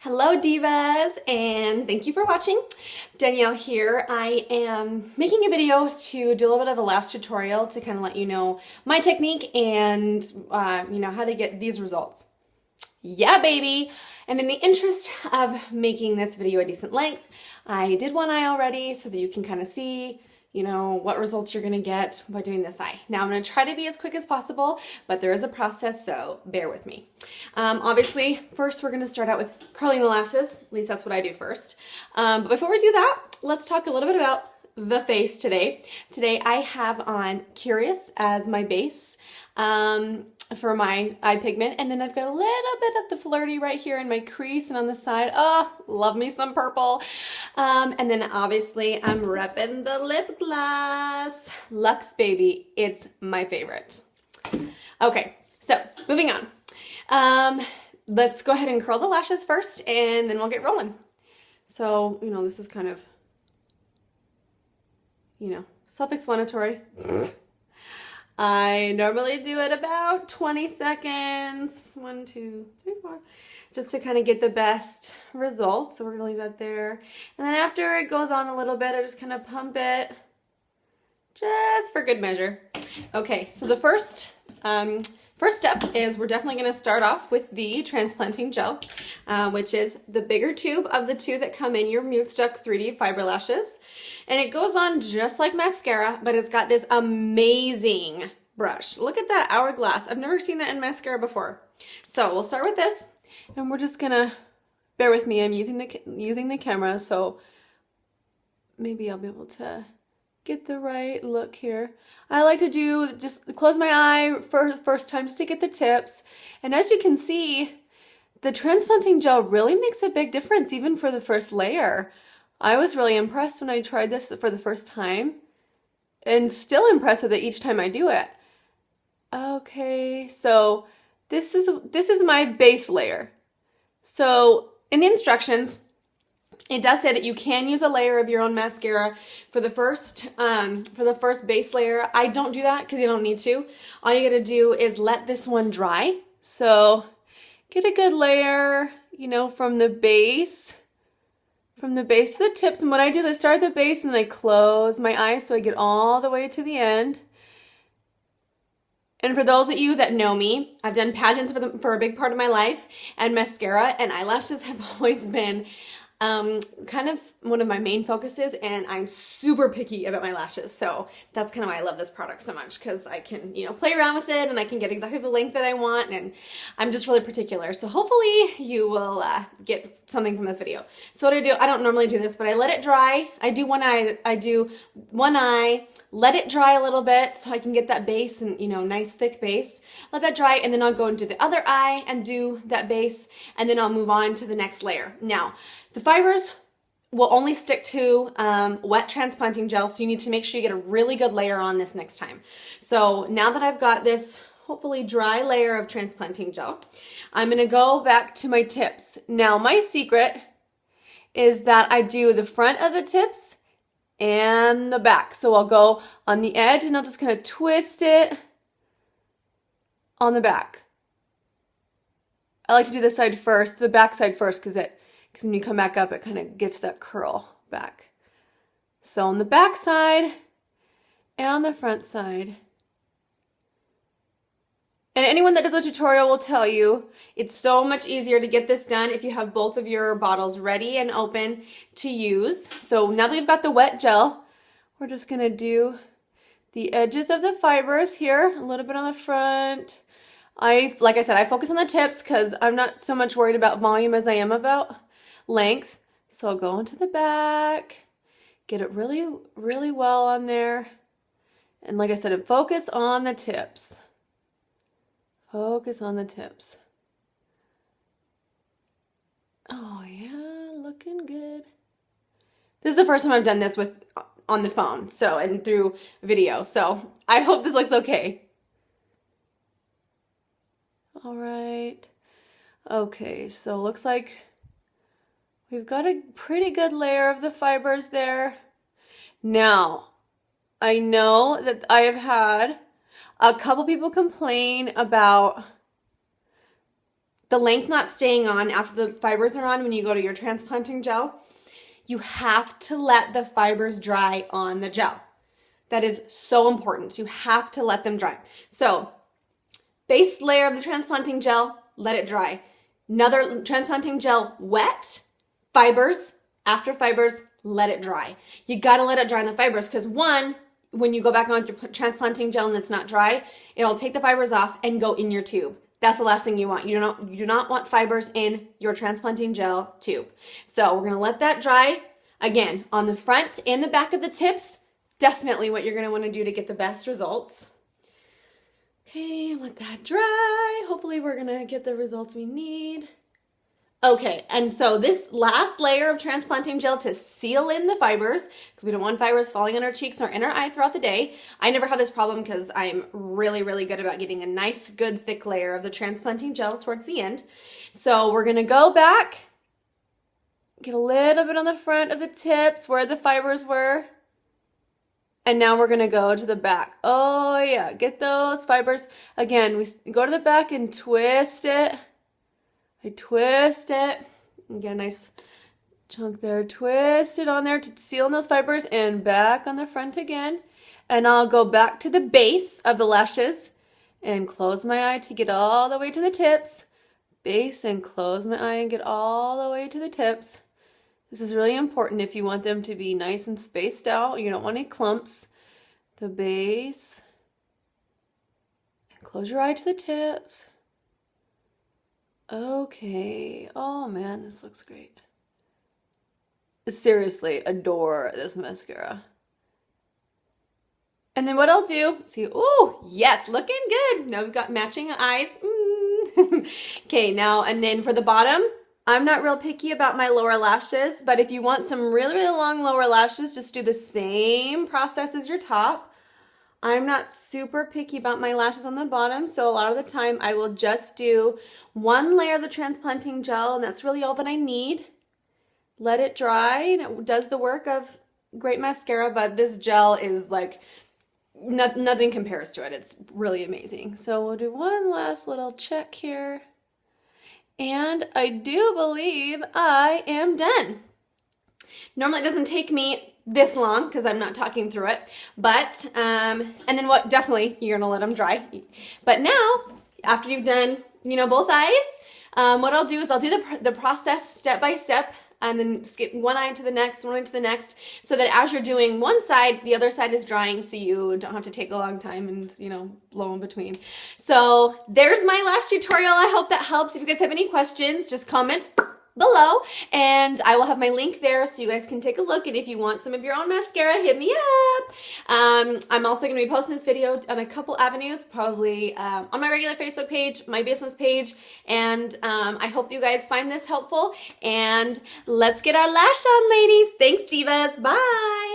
Hello divas, and thank you for watching. Danielle here. I am making a video to do a little bit of a lash tutorial to kind of let you know my technique and how to get these results. Yeah, baby! And in the interest of making this video a decent length, I did one eye already so that you can kind of see what results you're gonna get by doing this eye. Now I'm gonna try to be as quick as possible, but there is a process, so bear with me. Obviously, first we're gonna start out with curling the lashes. At least that's what I do first. But before we do that, let's talk a little bit about the face today. Today I have on Curious as my base for my eye pigment, and then I've got a little bit of the Flirty right here in my crease and on the side. Oh, love me some purple. And then obviously I'm repping the lip gloss. Luxe Baby, it's my favorite. Okay, so moving on. Let's go ahead and curl the lashes first, and then we'll get rolling. So, this is kind of, self-explanatory. I normally do it about 20 seconds, 1, 2, 3, 4, just to kind of get the best results. So we're gonna leave that there. And then after it goes on a little bit, I just kind of pump it just for good measure. Okay, so the first step is we're definitely gonna start off with the transplanting gel, which is the bigger tube of the two that come in your Mute Stuck 3D Fiber Lashes. And it goes on just like mascara, but it's got this amazing brush. Look at that hourglass. I've never seen that in mascara before. So we'll start with this, and we're just gonna, bear with me, I'm using the camera, so maybe I'll be able to get the right look here. I like to do just close my eye for the first time just to get the tips. And as you can see, the transplanting gel really makes a big difference even for the first layer. I was really impressed when I tried this for the first time, and still impressed with it each time I do it. Okay, so this is my base layer. So in the instructions, it does say that you can use a layer of your own mascara for the first base layer. I don't do that because you don't need to. All you gotta do is let this one dry. So get a good layer, from the base to the tips. And what I do is I start at the base and then I close my eyes so I get all the way to the end. And for those of you that know me, I've done pageants for a big part of my life, and mascara and eyelashes have always been kind of one of my main focuses, and I'm super picky about my lashes. So that's kind of why I love this product so much, because I can, play around with it and I can get exactly the length that I want, and I'm just really particular. So hopefully you will get something from this video. So what I do, I don't normally do this, but I let it dry. I do one eye, let it dry a little bit so I can get that base and, nice thick base. Let that dry, and then I'll go into the other eye and do that base, and then I'll move on to the next layer. Now, the fibers will only stick to wet transplanting gel, so you need to make sure you get a really good layer on this next time. So now that I've got this hopefully dry layer of transplanting gel, I'm gonna go back to my tips. Now my secret is that I do the front of the tips and the back. So I'll go on the edge and I'll just kind of twist it on the back. I like to do this side first, the back side first, because when you come back up, it kind of gets that curl back. So on the back side and on the front side. And anyone that does a tutorial will tell you it's so much easier to get this done if you have both of your bottles ready and open to use. So now that we've got the wet gel, we're just gonna do the edges of the fibers here, a little bit on the front. Like I said, I focus on the tips because I'm not so much worried about volume as I am about length. So I'll go into the back, get it really, really well on there. And like I said, focus on the tips. Focus on the tips. Oh yeah, looking good. This is the first time I've done this on the phone, and through video. So I hope this looks okay. All right. Okay, so it looks like we've got a pretty good layer of the fibers there. Now, I know that I have had a couple people complain about the length not staying on after the fibers are on when you go to your transplanting gel, you have to let the fibers dry on the gel. That is so important. You have to let them dry. So base layer of the transplanting gel, let it dry. Another transplanting gel wet, fibers, after fibers, let it dry. You gotta let it dry on the fibers because one, when you go back on with your transplanting gel and it's not dry, it'll take the fibers off and go in your tube. That's the last thing you want. You do not want fibers in your transplanting gel tube. So we're gonna let that dry. Again, on the front and the back of the tips, definitely what you're gonna wanna do to get the best results. Okay, let that dry. Hopefully we're gonna get the results we need. Okay, and so this last layer of transplanting gel to seal in the fibers, because we don't want fibers falling on our cheeks or in our eye throughout the day. I never have this problem because I'm really, really good about getting a nice, good, thick layer of the transplanting gel towards the end. So we're gonna go back, get a little bit on the front of the tips where the fibers were. And now we're gonna go to the back. Oh yeah, get those fibers. Again, we go to the back and twist it. I twist it and get a nice chunk there. Twist it on there to seal in those fibers and back on the front again. And I'll go back to the base of the lashes and close my eye to get all the way to the tips. Base and close my eye and get all the way to the tips. This is really important if you want them to be nice and spaced out. You don't want any clumps. The base. And close your eye to the tips. Okay. Oh man, this looks great. Seriously, adore this mascara. And then what I'll do, see, oh, yes, looking good. Now we've got matching eyes. Okay, now, and then for the bottom, I'm not real picky about my lower lashes, but if you want some really, really long lower lashes, just do the same process as your top. I'm not super picky about my lashes on the bottom, so a lot of the time I will just do one layer of the transplanting gel, and that's really all that I need. Let it dry, and it does the work of great mascara, but this gel is like, nothing compares to it. It's really amazing. So we'll do one last little check here. And I do believe I am done. Normally it doesn't take me this long because I'm not talking through it, but, and then what, definitely you're gonna let them dry. But now, after you've done, you know, both eyes, what I'll do is I'll do the process step by step and then skip one eye to the next, one eye to the next, so that as you're doing one side, the other side is drying so you don't have to take a long time and, you know, blow in between. So there's my lash tutorial. I hope that helps. If you guys have any questions, just comment below and I will have my link there so you guys can take a look, and if you want some of your own mascara, hit me up. I'm also going to be posting this video on a couple avenues, probably on my regular Facebook page, my business page, and I hope you guys find this helpful, and let's get our lash on, ladies. Thanks, divas. Bye.